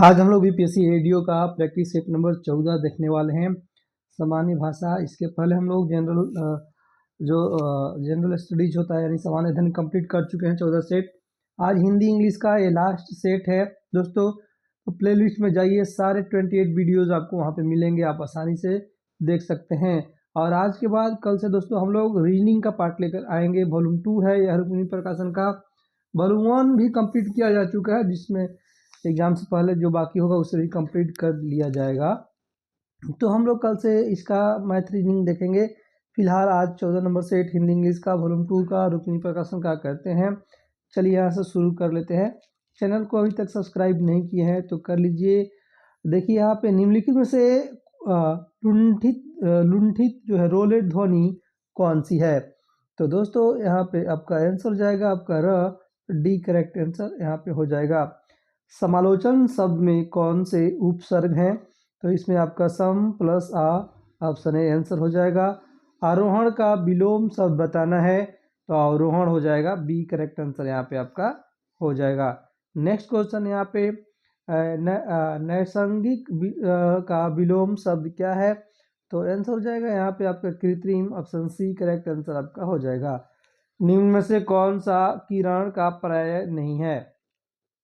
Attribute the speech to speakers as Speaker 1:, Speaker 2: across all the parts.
Speaker 1: आज हम लोग बीपीएससी एडीओ का प्रैक्टिस सेट नंबर 14 देखने वाले हैं। सामान्य भाषा। इसके पहले हम लोग जनरल स्टडीज होता है यानी सामान्य अध्ययन कंप्लीट कर चुके हैं 14 सेट। आज हिंदी इंग्लिश का ये लास्ट सेट है दोस्तों। तो प्लेलिस्ट में जाइए, सारे 28 वीडियोज आपको वहाँ पे मिलेंगे, आप आसानी से देख सकते हैं। और आज के बाद कल से दोस्तों हम लोग रीजनिंग का पार्ट लेकर आएंगे। वॉल्यूम 2 है यह रुक्मिणी प्रकाशन का। वॉल्यूम 1 भी कंप्लीट किया जा चुका है, जिसमें एग्जाम से पहले जो बाकी होगा उसे भी कंप्लीट कर लिया जाएगा। तो हम लोग कल से इसका मैथ रीजनिंग देखेंगे। फिलहाल आज 14 नंबर सेट हिंदी इंग्लिश का वॉल्यूम 2 का रुक्मिणी प्रकाशन का करते हैं। चलिए यहाँ से शुरू कर लेते हैं। चैनल को अभी तक सब्सक्राइब नहीं किए हैं तो कर लीजिए। देखिए यहाँ पे निम्नलिखित में से लुंठित जो है रोलेट ध्वनि कौन सी है। तो दोस्तों यहाँ पे आपका आंसर जाएगा आपका डी करेक्ट आंसर यहाँ पे हो जाएगा। समालोचन शब्द में कौन से उपसर्ग हैं। तो इसमें आपका सम प्लस आ ऑप्शन ए आंसर हो जाएगा। आरोहण का विलोम शब्द बताना है तो अवरोहण हो जाएगा, बी करेक्ट आंसर यहाँ पे आपका हो जाएगा। नेक्स्ट क्वेश्चन यहाँ पे नैसर्गिक का विलोम शब्द क्या है। तो आंसर हो जाएगा यहाँ पे आपका कृत्रिम, ऑप्शन सी करेक्ट आंसर आपका हो जाएगा। निम्न में से कौन सा किरण का पर्याय नहीं है।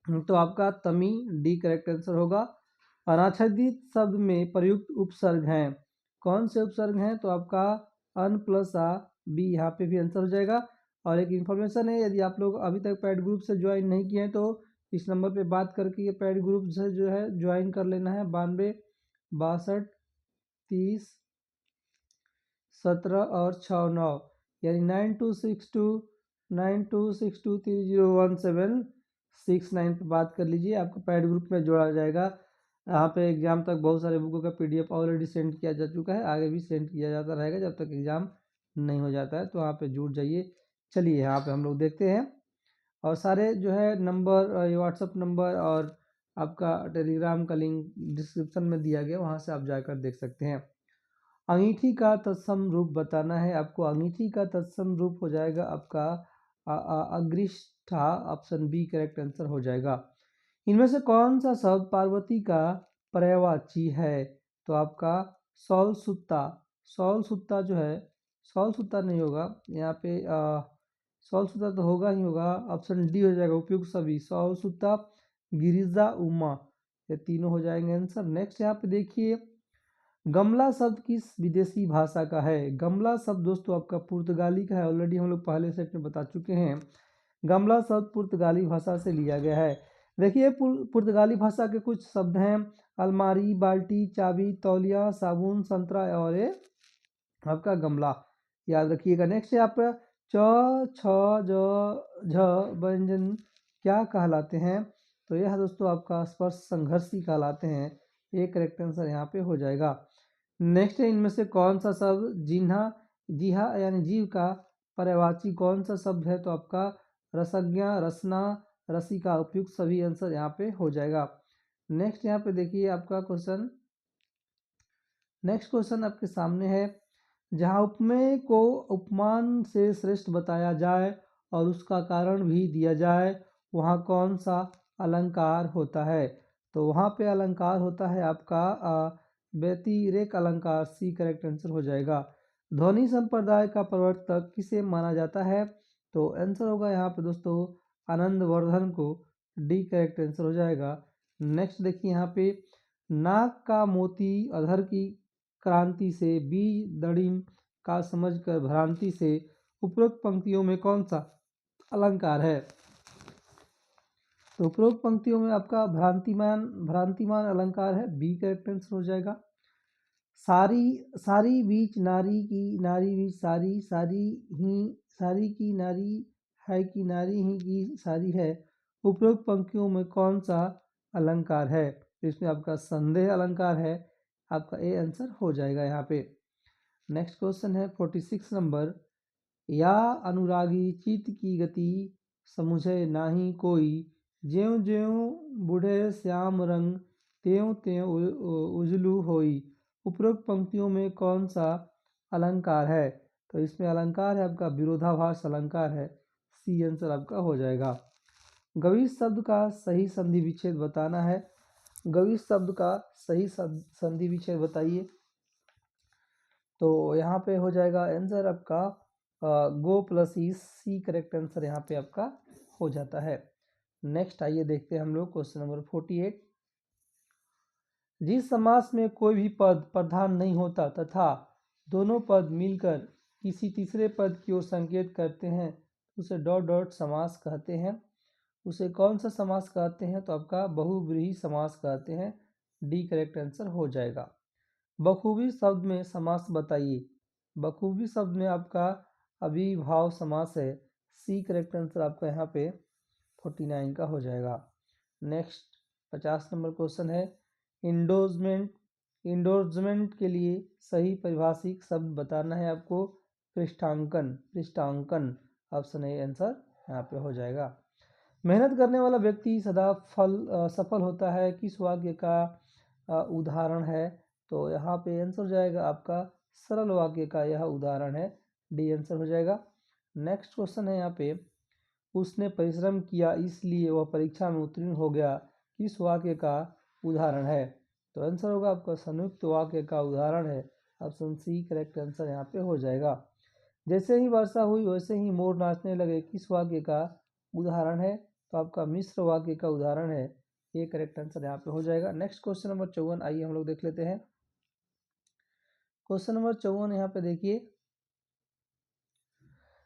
Speaker 1: तो आपका तमी, डी करेक्ट आंसर होगा। अनाच्छादित शब्द में प्रयुक्त उपसर्ग हैं, कौन से उपसर्ग हैं। तो आपका अन प्लस आ, बी यहाँ पे भी आंसर हो जाएगा। और एक इन्फॉर्मेशन है, यदि आप लोग अभी तक पैड ग्रुप से ज्वाइन नहीं किए हैं तो इस नंबर पे बात करके ये पैड ग्रुप से जो है ज्वाइन कर लेना है। 92 62 30 17 और 69 यानी 9262301769 पे बात कर लीजिए, आपको पैड ग्रुप में जोड़ा जाएगा। यहाँ पे एग्जाम तक बहुत सारे बुकों का पीडीएफ ऑलरेडी सेंड किया जा चुका है, आगे भी सेंड किया जाता रहेगा जब तक एग्जाम नहीं हो जाता है। तो वहाँ पे जुड़ जाइए। चलिए यहाँ पे हम लोग देखते हैं। और सारे जो है नंबर, व्हाट्सअप नंबर और आपका टेलीग्राम का लिंक डिस्क्रिप्शन में दिया गया, वहाँ से आप जाकर देख सकते हैं। अंगीठी का तत्सम रूप बताना है आपको। अंगीठी का तत्सम रूप हो जाएगा आपका अग्रिष्ठा, ऑप्शन बी करेक्ट आंसर हो जाएगा। इनमें से कौन सा शब्द पार्वती का पर्यायवाची है। तो आपका सौल सुत्ता। सौल सुत्ता जो है, सौल सुत्ता नहीं होगा यहाँ पे, सौल सुत्ता तो होगा ही होगा, ऑप्शन डी हो जाएगा उपयुक्त सभी। सौल सुत्ता, गिरिजा, उमा, ये तीनों हो जाएंगे आंसर। नेक्स्ट यहाँ पे देखिए, गमला शब्द किस विदेशी भाषा का है। गमला शब्द दोस्तों आपका पुर्तगाली का है, ऑलरेडी हम लोग पहले सेट में बता चुके हैं। गमला शब्द पुर्तगाली भाषा से लिया गया है। देखिए पुर्तगाली भाषा के कुछ शब्द हैं, अलमारी, बाल्टी, चाबी, तौलिया, साबुन, संतरा और ये आपका गमला, याद रखिएगा। नेक्स्ट है आपका च छ ज झ व्यंजन क्या कहलाते हैं। तो यह दोस्तों आपका स्पर्श संघर्षी कहलाते हैं, ये करेक्ट आंसर यहाँ पे हो जाएगा। नेक्स्ट है, इनमें से कौन सा शब्द जिन्हा जिहा यानी जीव का पर्यायवाची कौन सा शब्द है। तो आपका रसज्ञा, रसना, रसिका, उपयुक्त सभी आंसर यहाँ पे हो जाएगा। नेक्स्ट यहाँ पे देखिए आपका क्वेश्चन, नेक्स्ट क्वेश्चन आपके सामने है, जहाँ उपमेय को उपमान से श्रेष्ठ बताया जाए और उसका कारण भी दिया जाए, वहाँ कौन सा अलंकार होता है। तो वहाँ पे अलंकार होता है आपका व्यतिरेक अलंकार, सी करेक्ट आंसर हो जाएगा। ध्वनि संप्रदाय का प्रवर्तक किसे माना जाता है। तो आंसर होगा यहाँ पे दोस्तों आनंदवर्धन को, डी करेक्ट आंसर हो जाएगा। नेक्स्ट देखिए यहाँ पे, नाक का मोती अधर की क्रांति से बीज दड़िम का समझकर भ्रांति से, उपरोक्त पंक्तियों में कौन सा अलंकार है। तो उपरोक्त पंक्तियों में आपका भ्रांतिमान अलंकार है, बी करेक्ट आंसर हो जाएगा। सारी सारी बीच नारी की, नारी बीच सारी, सारी ही सारी की नारी है कि नारी ही की सारी है, उपरोक्त पंक्तियों में कौन सा अलंकार है। तो इसमें आपका संदेह अलंकार है, आपका ए आंसर हो जाएगा यहाँ पे। नेक्स्ट क्वेश्चन है 46 नंबर, या अनुरागी चित्त की गति समुझे नाही कोई, ज्यों ज्यों बूढ़े श्याम रंग त्यों त्यों उजलू होई, उपरोक्त पंक्तियों में कौन सा अलंकार है। तो इसमें अलंकार है आपका विरोधाभास अलंकार है, सी आंसर आपका हो जाएगा। गवीश शब्द का सही संधि विच्छेद बताना है। गवी शब्द का सही संधि विच्छेद बताइए। तो यहाँ पे हो जाएगा आंसर आपका गो प्लस ई, सी करेक्ट आंसर यहाँ पे आपका हो जाता है। नेक्स्ट आइए देखते हैं हम लोग क्वेश्चन नंबर 48। जिस समास में कोई भी पद प्रधान नहीं होता तथा दोनों पद मिलकर किसी तीसरे पद की ओर संकेत करते हैं उसे डॉट डॉट समास कहते हैं। उसे कौन सा समास कहते हैं? तो आपका बहुव्रीहि समास कहते हैं। डी करेक्ट आंसर हो जाएगा। बखूबी शब्द में समास बताइए। बखूबी शब्द में आपका अविभाव समास है। सी करेक्ट आंसर आपका यहाँ पे 49 का हो जाएगा। नेक्स्ट 50 नंबर क्वेश्चन है इंडोर्समेंट। इंडोर्समेंट के लिए सही परिभाषिक शब्द बताना है आपको। पृष्ठांकन, पृष्ठांकन ऑप्शन ए आंसर यहाँ पे हो जाएगा। मेहनत करने वाला व्यक्ति सदा सफल होता है किस वाक्य का उदाहरण है? तो यहाँ पे आंसर हो जाएगा आपका सरल वाक्य का यह उदाहरण है। डी आंसर हो जाएगा। नेक्स्ट क्वेश्चन है यहाँ पे उसने परिश्रम किया इसलिए वह परीक्षा में उत्तीर्ण हो गया किस वाक्य का उदाहरण है? तो आंसर होगा आपका संयुक्त वाक्य का उदाहरण है। ऑप्शन सी करेक्ट आंसर यहाँ पे हो जाएगा। जैसे ही वर्षा हुई वैसे ही मोर नाचने लगे किस वाक्य का उदाहरण है? तो आपका मिश्र वाक्य का उदाहरण है। ये करेक्ट आंसर यहाँ पे हो जाएगा। नेक्स्ट क्वेश्चन नंबर 54 आइए हम लोग देख लेते हैं। क्वेश्चन नंबर 54 यहाँ पे देखिए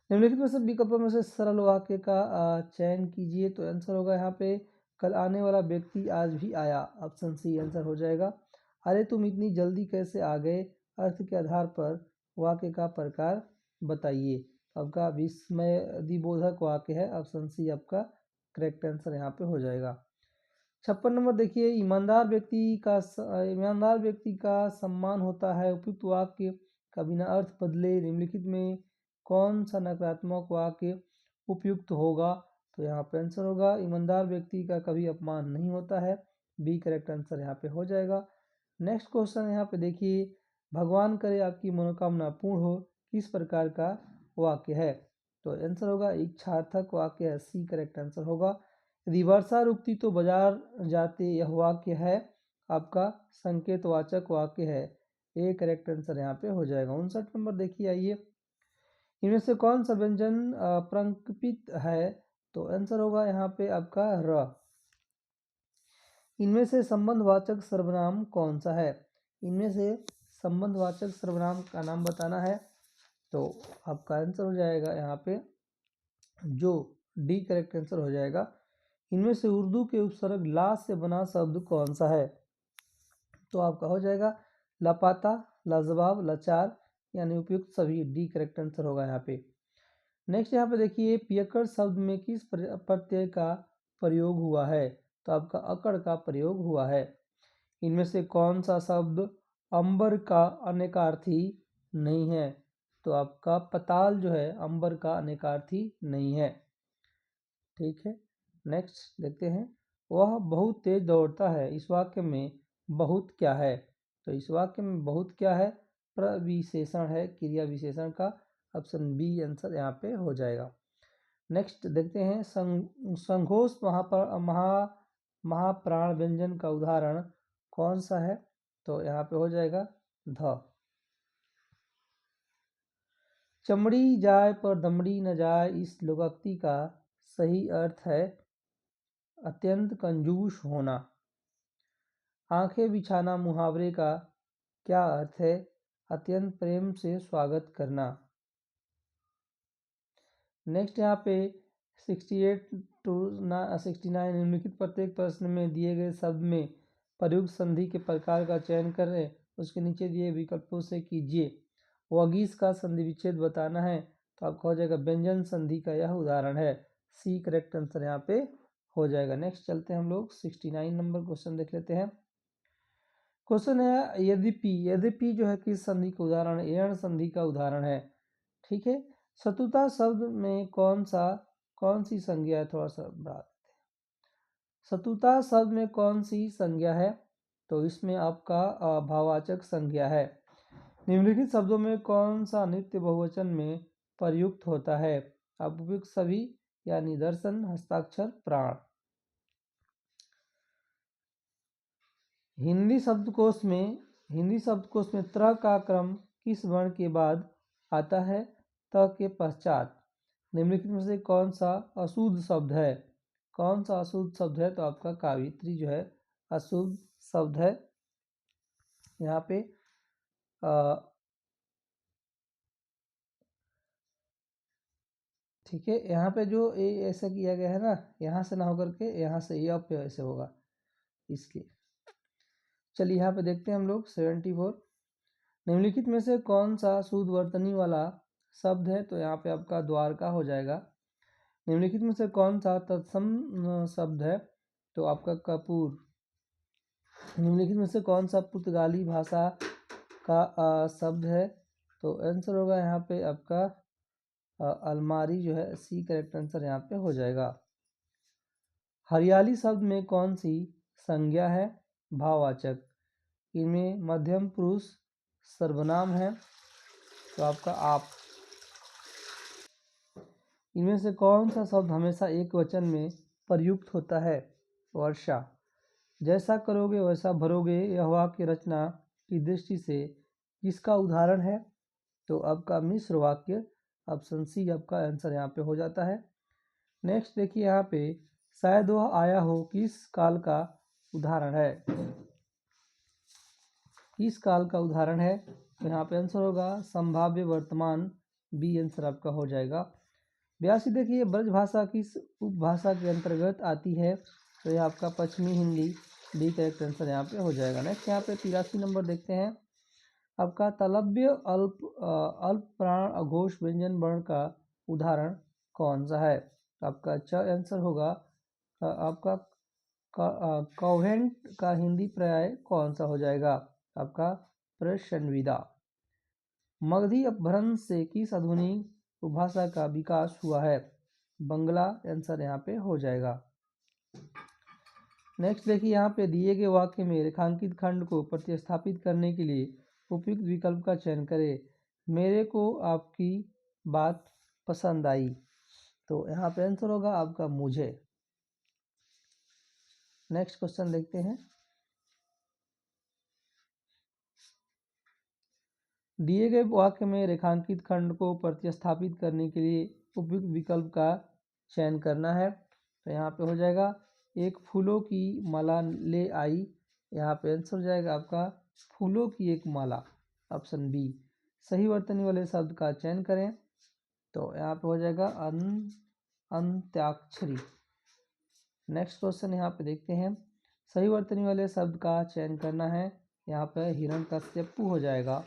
Speaker 1: निम्नलिखित में से विकल्पों में से सरल वाक्य का चयन कीजिए। तो आंसर होगा यहाँ पे कल आने वाला व्यक्ति आज भी आया। ऑप्शन सी आंसर हो जाएगा। अरे तुम इतनी जल्दी कैसे आ गए अर्थ के आधार पर वाक्य का प्रकार बताइए। आपका विस्मयदिबोधक वाक्य है। ऑप्शन सी आपका करेक्ट आंसर यहाँ पे हो जाएगा। 56 नंबर देखिए ईमानदार व्यक्ति का सम्मान होता है उपयुक्त वाक्य का बिना अर्थ बदले निम्नलिखित में कौन सा नकारात्मक वाक्य उपयुक्त होगा? तो यहाँ पे आंसर होगा ईमानदार व्यक्ति का कभी अपमान नहीं होता है। बी करेक्ट आंसर यहाँ पे हो जाएगा। नेक्स्ट क्वेश्चन यहाँ पे देखिए भगवान करे आपकी मनोकामना पूर्ण हो किस प्रकार का वाक्य है? तो आंसर होगा इच्छार्थक वाक्य है। सी करेक्ट आंसर होगा। यदि वर्षा रुकती तो बाजार जाते यह वाक्य है आपका संकेतवाचक वाक्य है। ए करेक्ट आंसर यहाँ पे हो जाएगा। 59 नंबर देखिए आइए इनमें से कौन सा व्यंजन प्रंकपित है? तो आंसर होगा यहाँ पे आपका र। इनमें से संबंधवाचक सर्वनाम कौन सा है? इनमें से संबंधवाचक सर्वनाम का नाम बताना है। तो आपका आंसर हो जाएगा यहाँ पे जो डी करेक्ट आंसर हो जाएगा। इनमें से उर्दू के उपसर्ग ला से बना शब्द कौन सा है? तो आपका हो जाएगा लापाता, लाजवाब, लाचार यानी उपयुक्त सभी। डी करेक्ट आंसर होगा यहाँ पे। नेक्स्ट यहाँ पे देखिए पियक्कड़ शब्द में किस प्रत्यय का प्रयोग हुआ है? तो आपका अकड़ का प्रयोग हुआ है। इनमें से कौन सा शब्द अंबर का अनेकार्थी नहीं है? तो आपका पताल जो है अंबर का अनेकार्थी नहीं है। ठीक है। नेक्स्ट देखते हैं वह बहुत तेज दौड़ता है इस वाक्य में बहुत क्या है? तो इस वाक्य में बहुत क्या है? प्रविशेषण है क्रिया विशेषण का। ऑप्शन बी आंसर यहाँ पे हो जाएगा। नेक्स्ट देखते हैं संघोष महाप्राण व्यंजन का उदाहरण कौन सा है? तो यहाँ पे हो जाएगा ध। चमड़ी जाए पर दमड़ी न जाए इस लोकोक्ति का सही अर्थ है अत्यंत कंजूस होना। आंखें बिछाना मुहावरे का क्या अर्थ है? अत्यंत प्रेम से स्वागत करना। नेक्स्ट यहाँ पे 68 टू 69 निम्नलिखित प्रत्येक प्रश्न में दिए गए शब्द में प्रयुक्त संधि के प्रकार का चयन करें उसके नीचे दिए विकल्पों से कीजिए। वगीस का संधि विच्छेद बताना है। तो आपका हो जाएगा व्यंजन संधि का यह उदाहरण है। सी करेक्ट आंसर यहाँ पे हो जाएगा। नेक्स्ट चलते हैं हम लोग 69 नंबर क्वेश्चन देख लेते हैं। क्वेश्चन है यद्यपि, यद्यपि जो है किस संधि का उदाहरण है? एण संधि का उदाहरण है। ठीक है। शत्रुता शब्द में कौन सी संज्ञा है? थोड़ा सा बढ़ा देते हैं। शत्रुता शब्द में कौन सी संज्ञा है? तो इसमें आपका भाववाचक संज्ञा है। निम्नलिखित शब्दों में कौन सा नित्य बहुवचन में प्रयुक्त होता है? आप उपयुक्त सभी या निदर्शन, हस्ताक्षर, प्राण। हिंदी शब्दकोश में त्र का क्रम किस वर्ण के बाद आता है? त के पश्चात। निम्नलिखित में से कौन सा अशुद्ध शब्द है? कौन सा अशुद्ध शब्द है? तो आपका कावित्री जो है अशुद्ध शब्द है। यहाँ पे ठीक है, यहाँ पे जो ऐसा किया गया है ना, यहाँ से ना होकर के यहाँ से ये पे ऐसे होगा, इसलिए। चलिए यहाँ पे देखते हैं हम लोग 74। निम्नलिखित में से कौन सा शुद्ध वर्तनी वाला शब्द है? तो यहाँ पे आपका द्वारका हो जाएगा। निम्नलिखित में से कौन सा तत्सम शब्द है? तो आपका कपूर। निम्नलिखित में से कौन सा पुर्तगाली भाषा का शब्द है? तो आंसर होगा यहाँ पे आपका अलमारी जो है, सी करेक्ट आंसर यहाँ पे हो जाएगा। हरियाली शब्द में कौन सी संज्ञा है? भाववाचक। इनमें मध्यम पुरुष सर्वनाम है, तो आपका आप। इनमें से कौन सा शब्द हमेशा एक वचन में प्रयुक्त होता है? वर्षा। जैसा करोगे वैसा भरोगे, यह वाक्य रचना की दृष्टि से किसका उदाहरण है? तो आपका मिश्र वाक्य, ऑप्शन सी आपका आंसर यहाँ पे हो जाता है। नेक्स्ट देखिए यहाँ पे, शायद वह आया हो किस काल का उदाहरण है? किस काल का उदाहरण है? तो यहाँ पे आंसर होगा संभाव्य वर्तमान, बी आंसर आपका हो जाएगा। 82 देखिए, ब्रज भाषा किस उपभाषा के अंतर्गत आती है? तो यह आपका पश्चिमी हिंदी, डी करेक्ट आंसर यहाँ पे हो जाएगा। नेक्स्ट यहाँ पे 83 नंबर देखते हैं। आपका तालव्य अल्प प्राण अघोष व्यंजन वर्ण का उदाहरण कौन सा है? आपका च आंसर होगा। आपका कॉन्वेंट का हिंदी पर्याय कौन सा हो जाएगा? आपका प्रश्नविदा। मगधी अपभ्रंश से किस आधुनिक उपभाषा का विकास हुआ है? बंगला आंसर यहाँ पे हो जाएगा। नेक्स्ट देखिए, यहाँ पे दिए गए वाक्य में रेखांकित खंड को प्रतिस्थापित करने के लिए उपयुक्त विकल्प का चयन करें। मेरे को आपकी बात पसंद आई, तो यहाँ पे आंसर होगा आपका मुझे। नेक्स्ट क्वेश्चन देखते हैं। दिए गए वाक्य में रेखांकित खंड को प्रतिस्थापित करने के लिए उपयुक्त विकल्प का चयन करना है, तो यहाँ पे हो जाएगा एक फूलों की माला ले आई। यहाँ पे आंसर हो जाएगा आपका फूलों की एक माला, ऑप्शन बी। सही वर्तनी वाले शब्द का चयन करें, तो यहाँ पे हो जाएगा अंत्याक्षरी। नेक्स्ट क्वेश्चन यहाँ पे देखते हैं। सही वर्तनी वाले शब्द का चयन करना है, यहाँ पे हिरण्यकश्यपु हो जाएगा।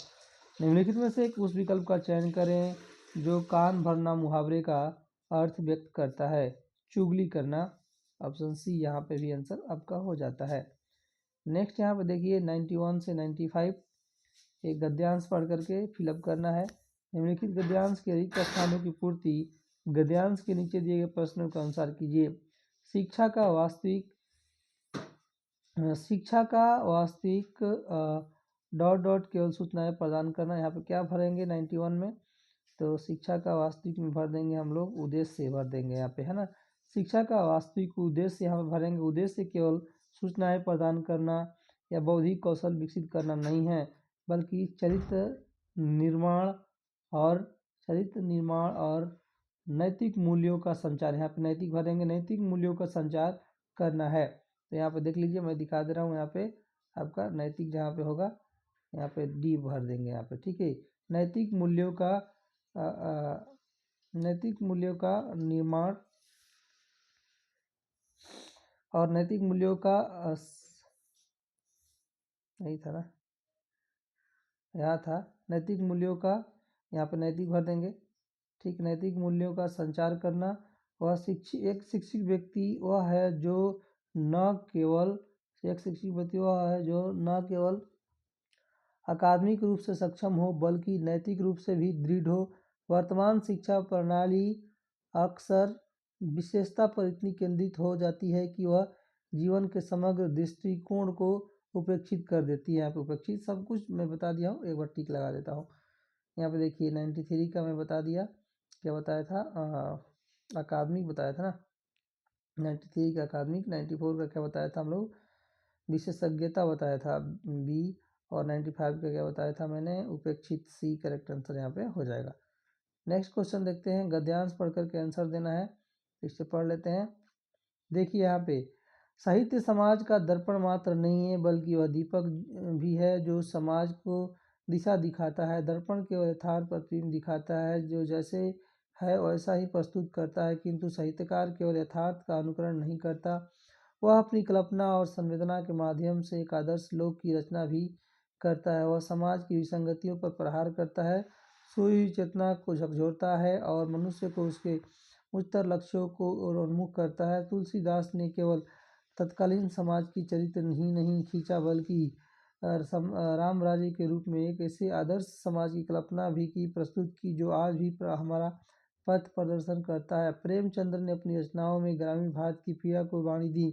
Speaker 1: निम्नलिखित में से उस विकल्प का चयन करें जो कान भरना मुहावरे का अर्थ व्यक्त करता है। चुगली करना, ऑप्शन सी यहाँ पे भी आंसर आपका हो जाता है। नेक्स्ट यहाँ पे देखिए 91 से 95 एक गद्यांश पढ़ करके फिलअप करना है। निम्नलिखित गद्यांश के रिक्त स्थानों की पूर्ति गद्यांश के नीचे दिए गए प्रश्नों के अनुसार कीजिए। शिक्षा का वास्तविक डॉट डॉट केवल सूचनाएं प्रदान करना। यहाँ पे क्या भरेंगे 91 में? तो शिक्षा का वास्तविक में भर देंगे हम लोग, उद्देश्य भर देंगे यहाँ पे, है ना। शिक्षा का वास्तविक उद्देश्य यहाँ पे भरेंगे। उद्देश्य केवल सूचनाएं प्रदान करना या बौद्धिक कौशल विकसित करना नहीं है, बल्कि चरित्र निर्माण और नैतिक मूल्यों का संचार। यहाँ पे नैतिक भरेंगे, नैतिक मूल्यों का संचार करना है। तो यहाँ पे देख लीजिए, मैं दिखा दे रहा हूँ। यहाँ पे आपका नैतिक जहाँ पे होगा, यहाँ पे डी भर देंगे यहाँ पे, ठीक है। नैतिक मूल्यों का निर्माण और नैतिक मूल्यों का नहीं था ना, यहाँ था नैतिक मूल्यों का, यहाँ पे नैतिक भर देंगे, ठीक। नैतिक मूल्यों का संचार करना। वह एक शिक्षित व्यक्ति वह है जो न केवल अकादमिक रूप से सक्षम हो, बल्कि नैतिक रूप से भी दृढ़ हो। वर्तमान शिक्षा प्रणाली अक्सर विशेषता पर इतनी केंद्रित हो जाती है कि वह जीवन के समग्र दृष्टिकोण को उपेक्षित कर देती है। यहाँ पे उपेक्षित सब कुछ मैं बता दिया हूँ, एक बार टिक लगा देता हूँ। यहाँ पे देखिए 93 का मैं बता दिया, क्या बताया था, अकादमिक बताया था ना, 93 का अकादमिक, 94 का क्या बताया था हम लोग, विशेषज्ञता बताया था बी, और 95 का क्या बताया था मैंने, उपेक्षित, सी करेक्ट आंसर यहाँ पे हो जाएगा। नेक्स्ट क्वेश्चन देखते हैं, गद्यांश पढ़ करके आंसर देना है, इसे पढ़ लेते हैं। देखिए यहाँ पे, साहित्य समाज का दर्पण मात्र नहीं है बल्कि वह दीपक भी है जो समाज को दिशा दिखाता है। दर्पण केवल यथार्थ प्रतिबिंब दिखाता है जो जैसे है वैसा ही प्रस्तुत करता है, किंतु साहित्यकार केवल यथार्थ का अनुकरण नहीं करता, वह अपनी कल्पना और संवेदना के माध्यम से एक आदर्श लोक की रचना भी करता है। वह समाज की विसंगतियों पर प्रहार करता है, सोई चेतना को झकझोरता है और मनुष्य को उसके उच्चतर लक्ष्यों को और उन्मुख करता है। तुलसीदास ने केवल तत्कालीन समाज की चरित्र ही नहीं खींचा बल्कि राम राज्य के रूप में एक ऐसे आदर्श समाज की कल्पना भी की प्रस्तुत की जो आज भी हमारा पथ प्रदर्शन करता है। प्रेमचंद्र ने अपनी रचनाओं में ग्रामीण भारत की पीड़ा को वाणी दी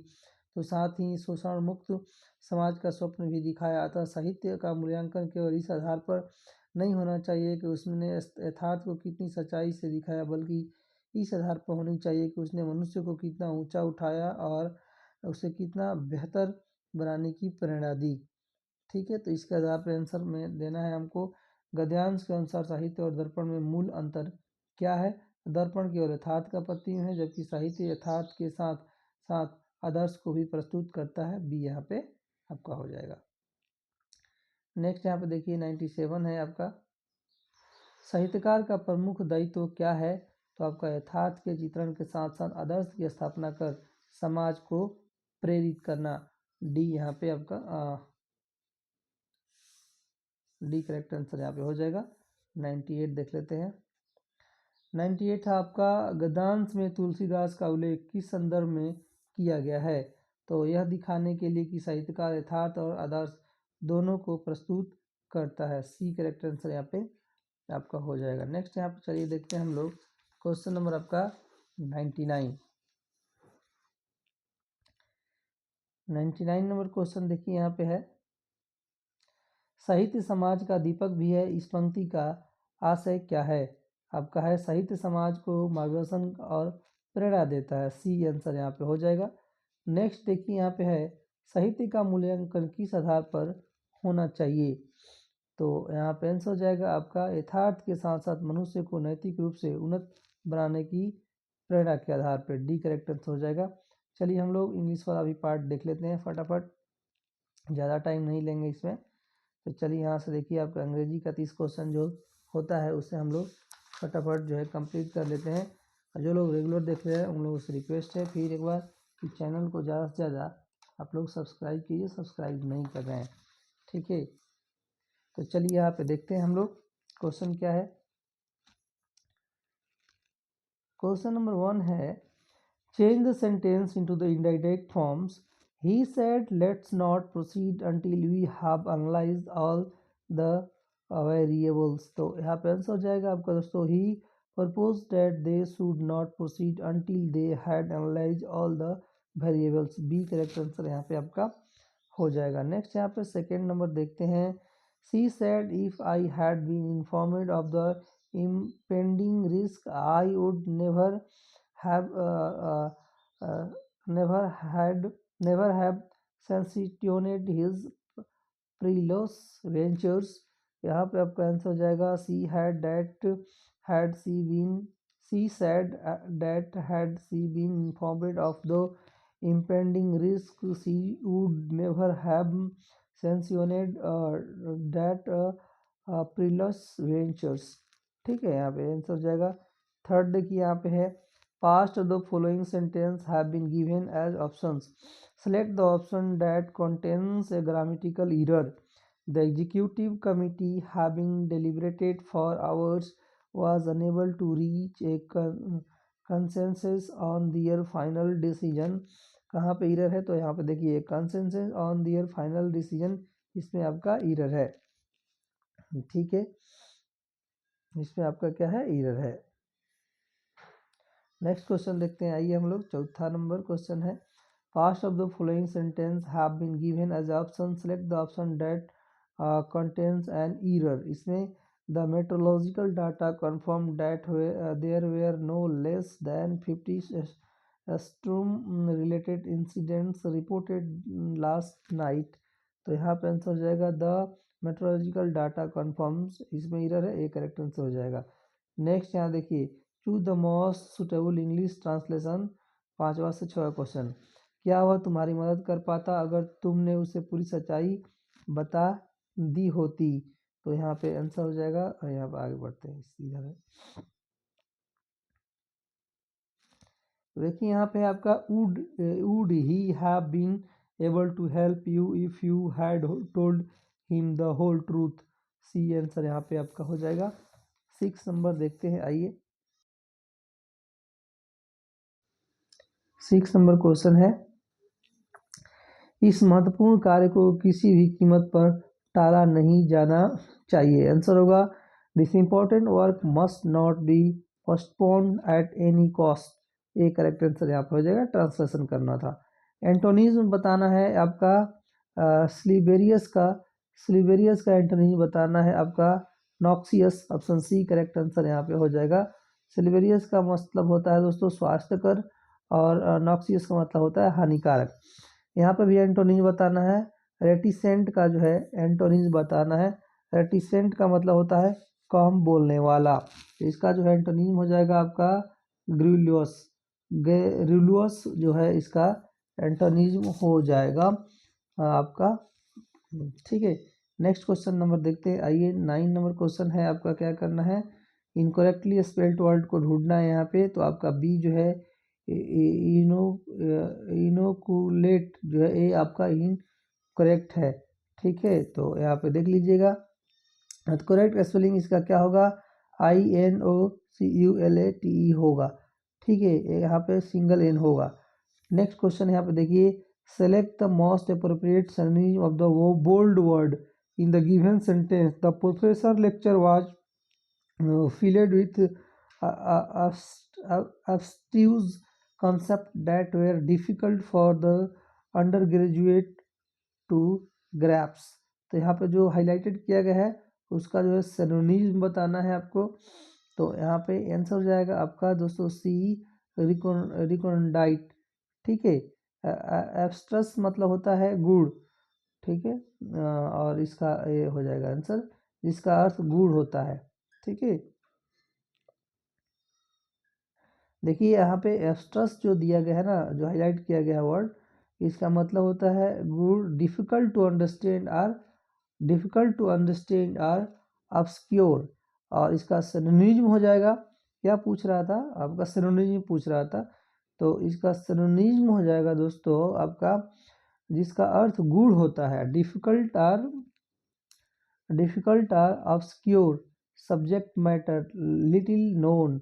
Speaker 1: तो साथ ही शोषण मुक्त समाज का स्वप्न भी दिखाया। अतः साहित्य का मूल्यांकन केवल इस आधार पर नहीं होना चाहिए कि उसने यथार्थ को कितनी सच्चाई से दिखाया, बल्कि इस आधार पर होनी चाहिए कि उसने मनुष्य को कितना ऊंचा उठाया और उसे कितना बेहतर बनाने की प्रेरणा दी। ठीक है, तो इसके आधार पर आंसर में देना है हमको। गद्यांश के अनुसार साहित्य और दर्पण में मूल अंतर क्या है? दर्पण केवल यथार्थ का प्रतिबिंब है जबकि साहित्य यथार्थ के साथ साथ आदर्श को भी प्रस्तुत करता है। बी यहाँ पे आपका हो जाएगा। नेक्स्ट यहाँ पे देखिए 97 है आपका, साहित्यकार का प्रमुख दायित्व क्या है? तो आपका यथार्थ के चित्रण के साथ साथ आदर्श की स्थापना कर समाज को प्रेरित करना। डी यहाँ पे आपका डी करेक्ट आंसर यहाँ पे हो जाएगा। 98 देख लेते हैं। 98 था आपका, गद्यांश में तुलसीदास का उल्लेख किस संदर्भ में किया गया है? तो यह दिखाने के लिए कि साहित्यकार यथार्थ और आदर्श दोनों को प्रस्तुत करता है। सी करेक्ट आंसर यहाँ पे आपका हो जाएगा। नेक्स्ट यहाँ पे चलिए देखते हैं हम लोग क्वेश्चन नंबर आपका 99 नंबर क्वेश्चन देखिए यहाँ पे है, साहित्य समाज का दीपक भी है, इस पंक्ति का आशय क्या है? आपका है साहित्य समाज को मार्गदर्शन और प्रेरणा देता है। सी आंसर यहाँ पे हो जाएगा। नेक्स्ट देखिए यहाँ पे है, साहित्य का मूल्यांकन किस आधार पर होना चाहिए? तो यहाँ पे आंसर हो जाएगा आपका यथार्थ के साथ साथ मनुष्य को नैतिक रूप से उन्नत बनाने की प्रेरणा के आधार पर। डी करेक्ट आंसर हो जाएगा। चलिए हम लोग इंग्लिश वाला भी पार्ट देख लेते हैं फटाफट, ज़्यादा टाइम नहीं लेंगे इसमें। तो चलिए यहाँ से देखिए आपका अंग्रेजी का 30 क्वेश्चन जो होता है उसे हम लोग फटाफट जो है कंप्लीट कर लेते हैं। और जो लोग रेगुलर देख रहे हैं उन लोगों से रिक्वेस्ट है फिर एक बार कि चैनल को ज़्यादा से ज़्यादा आप लोग सब्सक्राइब कीजिए, सब्सक्राइब नहीं कर रहे हैं। ठीक है, तो चलिए यहाँ पे देखते हैं हम लोग क्वेश्चन क्या है। क्वेश्चन नंबर 1 है, change the sentence into the indirect forms. He said, let's not proceed until we have analyzed all the variables. तो यहाँ पे आंसर हो जाएगा आपका दोस्तों, he proposed that they should not proceed until they had analyzed all the variables. B correct answer यहाँ पे आपका हो जाएगा। नेक्स्ट यहाँ पे सेकेंड नंबर देखते हैं, she said, if I had been informed of the impending risk, I would never have never have sanctioned his perilous ventures. यहाँ पे आपका आंसर हो जाएगा, she said that had she been informed of the impending risk, she would never have sanctioned that perilous ventures. ठीक है, यहाँ पे answer हो जाएगा। थर्ड देखिए यहाँ पे है, Past of the following sentence have been given as options. Select the option that contains a grammatical error. The executive committee, having deliberated for hours, was unable to reach a consensus on their final decision. कहाँ पे error है? तो यहाँ पे देखिए consensus on their final decision, इसमें आपका error है। ठीक है, इसमें आपका क्या है? error है। नेक्स्ट क्वेश्चन देखते हैं, आइए हम लोग चौथा नंबर क्वेश्चन है, parts of the following sentence have been given as option, select the option that contains an error. इसमें the meteorological data confirm that there were no less than 50 storm related incidents reported last night. तो यहाँ पे answer हो जाएगा the meteorological data confirms, इसमें error है, एक correct answer हो जाएगा। नेक्स्ट यहाँ देखिए, choose the most suitable English translation, 5वां से 6वां क्वेश्चन। क्या वह तुम्हारी मदद कर पाता अगर तुमने उसे पूरी सच्चाई बता दी होती? तो यहाँ पे आंसर हो जाएगा, यहाँ पे आगे बढ़ते हैं, इधर है। तो देखिए यहाँ पे आपका would he have been able to help you if you had told him the whole truth. C answer यहाँ पे आपका हो जाएगा। 6 नंबर देखते हैं, आइए। 6 नंबर क्वेश्चन है, इस महत्वपूर्ण कार्य को किसी भी कीमत पर टाला नहीं जाना चाहिए। आंसर होगा this important work must not be postponed at any cost. ये करेक्ट आंसर यहाँ पे हो जाएगा, ट्रांसलेशन करना था। एंटोनिज्म बताना है आपका स्लीबेरियस का एंटोनिज्म बताना है आपका noxious. Option C correct answer यहाँ पे हो जाएगा। स्लीबेरियस का मतलब होता है दोस्तों स्वास्थ्यकर, और नॉक्सियस का मतलब होता है हानिकारक। यहाँ पे भी एंटोनिज्म बताना है। रेटिसेंट का जो है एंटोनिज्म बताना है। रेटिसेंट का मतलब होता है कम बोलने वाला। इसका जो है एंटोनिज्म हो जाएगा आपका ग्रुलियस। ग्रुलियस जो है इसका एंटोनिज्म हो जाएगा आपका। ठीक है, नेक्स्ट क्वेश्चन नंबर देखते हैं, आइए। 9 नंबर क्वेश्चन है आपका, क्या करना है, इनकरेक्टली स्पेल्ड वर्ड को ढूंढना है यहाँ पे। तो आपका बी जो है इनो इनोकुलेट जो है ये आपका इनकरेक्ट है। ठीक है, तो यहाँ पे देख लीजिएगा, तो करेक्ट स्पेलिंग इसका क्या होगा, INOCULATE होगा। ठीक है, यहाँ पे सिंगल एन होगा। नेक्स्ट क्वेश्चन यहाँ पे देखिए, select the most appropriate synonym of the bold word in the given sentence. The professor lecture was filled with abstruse concepts that were difficult for the undergraduate to grasp। तो यहाँ पे जो highlighted किया गया है उसका जो है सिनोनिम बताना है आपको। तो यहाँ पे आंसर हो जाएगा आपका दोस्तों सी रिकॉन्डाइट। ठीक है, एब्स्ट्रस मतलब होता है गुड़। ठीक है, और इसका ये हो जाएगा आंसर, जिसका अर्थ गुड़ होता है। ठीक है, देखिए यहाँ पे एब्स्ट्रस जो दिया गया है ना, जो हाईलाइट किया गया है वर्ड, इसका मतलब होता है good, difficult to understand or obscure. और इसका सिनोनिम हो जाएगा, क्या पूछ रहा था आपका, सिनोनिम पूछ रहा था। तो इसका सिनोनिम हो जाएगा दोस्तों आपका, जिसका अर्थ गुड होता है, difficult or obscure, subject matter little known,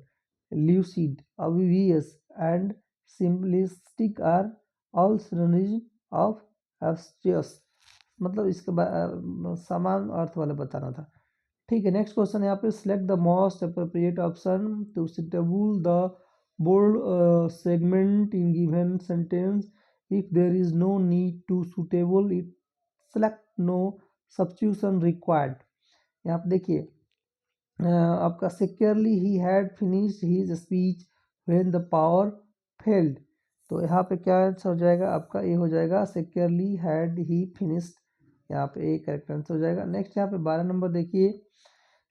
Speaker 1: lucid, obvious and simplistic are all synonyms of abstruse। मतलब इसके समान अर्थ वाला बताना था। ठीक है, नेक्स्ट क्वेश्चन यहाँ पे, select the most appropriate option to suitable the bold segment in given sentence. If there is no need to suitable it, select no substitution required. यहाँ पे देखिए आपका securely he had finished his speech when the power failed. तो यहाँ पे क्या answer हो जाएगा आपका, ये हो जाएगा सिक्योरली हैड ही फिनिश्ड, यहाँ पे एक करेक्ट आंसर हो जाएगा। नेक्स्ट यहाँ पे 12 नंबर देखिए,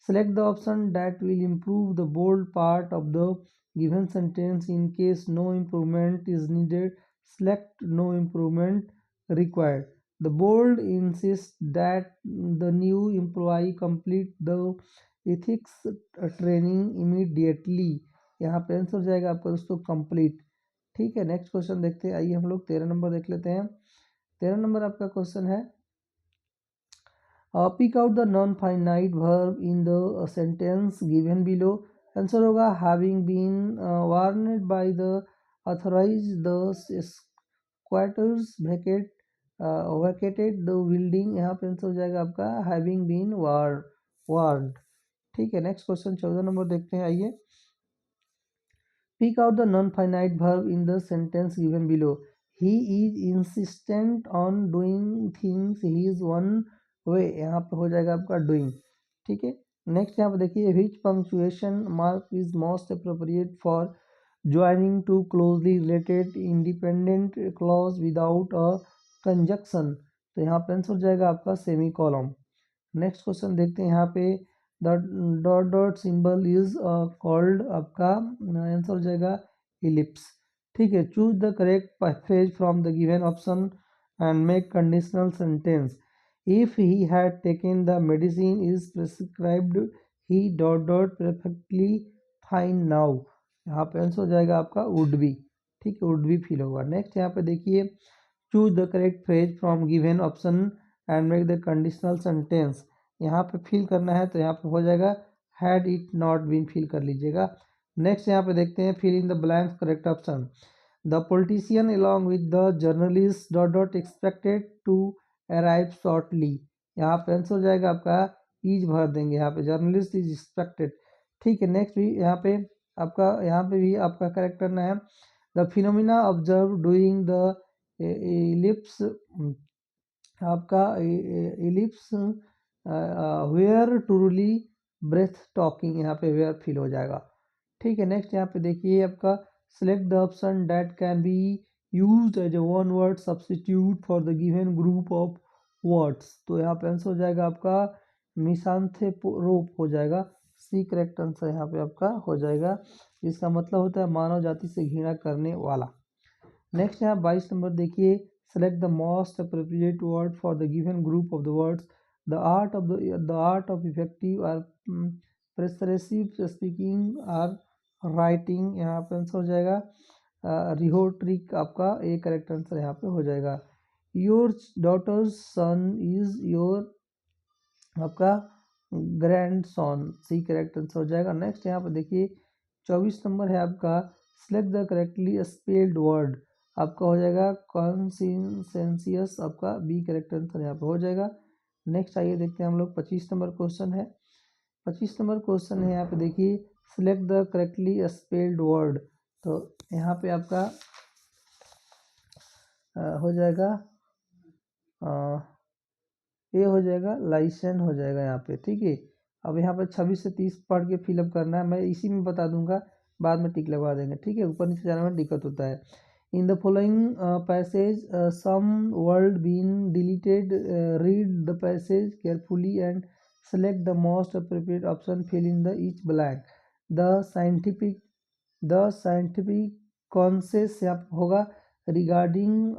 Speaker 1: select the option that will improve the bold part of the given sentence in case no improvement is needed, select no improvement required. The bold insist that the new employee complete the ethics training immediately. यहाँ पे answer हो जाएगा आपका दोस्तों complete. ठीक है, next question देखते हैं, आइए हम लोग 13 नंबर देख लेते हैं। 13 नंबर आपका क्वेश्चन है, pick out the non finite verb in the sentence given below. Answer होगा having been warned by the authorities the squatters vacated the building. यहाँ पे आंसर हो जाएगा आपका हैविंग बीन वार्नड। ठीक है, नेक्स्ट क्वेश्चन 14 नंबर देखते हैं, आइए। Pick out the non finite verb in the sentence given below. He is insistent on doing things his one way, यहाँ पे हो जाएगा आपका डूइंग। ठीक है, नेक्स्ट यहाँ पे देखिए, which punctuation mark is most appropriate for joining two closely related independent clause without a conjunction, तो यहाँ पे आंसर हो जाएगा आपका सेमी कॉलम। नेक्स्ट क्वेश्चन देखते हैं, यहाँ पे the dot dot symbol is called, आपका आंसर हो जाएगा इलिप्स। ठीक है, choose the correct phrase from the given option and make conditional sentence. If he had taken the medicine is prescribed he dot dot perfectly fine now, यहाँ पे answer हो जाएगा आपका वुड बी। ठीक है, वुड बी फील होगा। Next यहाँ पे देखिए, choose the correct phrase from given option and make the conditional sentence. यहाँ पे फिल करना है तो यहाँ पे हो जाएगा had it not been, fill कर लीजिएगा। नेक्स्ट यहाँ पे देखते हैं, fill in the blanks correct option. The politician along with the journalist dot dot expected to arrive shortly, यहाँ पे आंसर हो जाएगा आपका इज भर देंगे, यहाँ पे जर्नलिस्ट इज एक्सपेक्टेड। ठीक है, नेक्स्ट भी यहाँ पे यहाँ पे भी आपका करेक्ट करना है। The phenomena observe during the eclipse, आपका eclipse were truly breathtaking, यहाँ पे वेयर फिल हो जाएगा। ठीक है, नेक्स्ट यहाँ पे देखिए आपका select the option that can be used as a one word substitute for the given group of words, तो यहाँ पे आंसर हो जाएगा आपका मिसांथेरोप हो जाएगा। सी करेक्ट आंसर यहाँ पे आपका हो जाएगा, जिसका मतलब होता है मानव जाति से घृणा करने वाला। नेक्स्ट यहाँ 22 नंबर देखिए, select the most appropriate word for the given group of the words. The art of effective और प्रेसरेसिव स्पीकिंग और राइटिंग, यहाँ पे आंसर हो जाएगा रिहोट्रिक, आपका ए करेक्ट आंसर यहाँ पे हो जाएगा। Your daughter's son is your, आपका grandson, C correct answer हो जाएगा। नेक्स्ट यहाँ पे देखिए 24 नंबर है आपका, select the correctly spelled word, आपका हो जाएगा कॉन्सिसेंसियस, आपका बी करेक्ट आंसर यहाँ पे हो जाएगा। नेक्स्ट आइए देखते हैं हम लोग 25 नंबर क्वेश्चन है। 25 नंबर क्वेश्चन है यहाँ पे देखिए, select the correctly spelled word, तो यहाँ पे आपका हो जाएगा ये हो जाएगा लाइसेंस हो जाएगा यहाँ पे। ठीक है, अब यहाँ पे 26 से 30 पढ़ के फिलअप करना है, मैं इसी में बता दूंगा, बाद में टिक लगवा देंगे। ठीक है, ऊपर नीचे जाने में दिक्कत होता है। In the following passage some word been deleted, read the passage carefully and select the most appropriate option, fill in the each blank. The scientific consensus यहाँ होगा regarding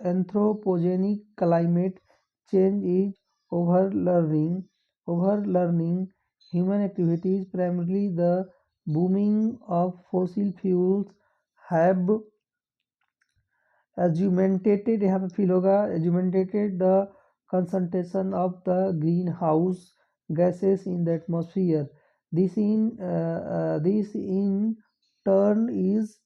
Speaker 1: anthropogenic climate change is overlearning human activities, primarily the booming of fossil fuels have augmented, यहाँ पे feel होगा augmented the concentration of the greenhouse gases in the atmosphere. This in turn is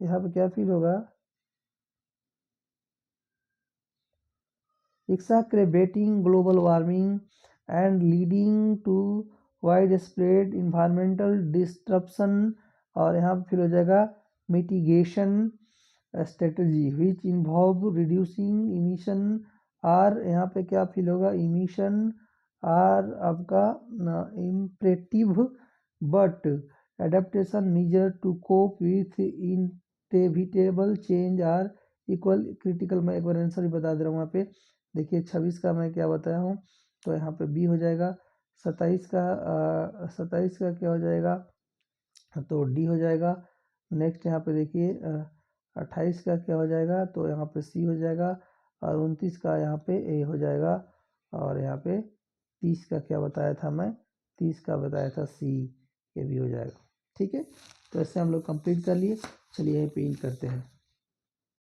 Speaker 1: यहाँ पे क्या feel होगा, exacerbating global warming and leading to widespread environmental disruption, और यहाँ पे फिर हो जाएगा mitigation strategy which involve reducing emission, और यहाँ पे क्या फील होगा emission और आपका imperative but adaptation measure to cope with inevitable change are equal critical. मैं एक बार आंसर ही बता दे रहा हूँ यहाँ पे देखिए, 26 का मैं क्या बताया हूँ, तो यहाँ पे बी हो जाएगा। 27 का क्या हो जाएगा, तो डी हो जाएगा। नेक्स्ट यहाँ पे देखिए 28 का क्या हो जाएगा, तो यहाँ पे सी हो जाएगा, और 29 का यहाँ पे ए हो जाएगा, और यहाँ पे 30 का क्या बताया था मैं, 30 का बताया था सी, ये भी हो जाएगा। ठीक है, तो ऐसे हम लोग कंप्लीट कर लिए। चलिए यहीं पे एंड करते हैं।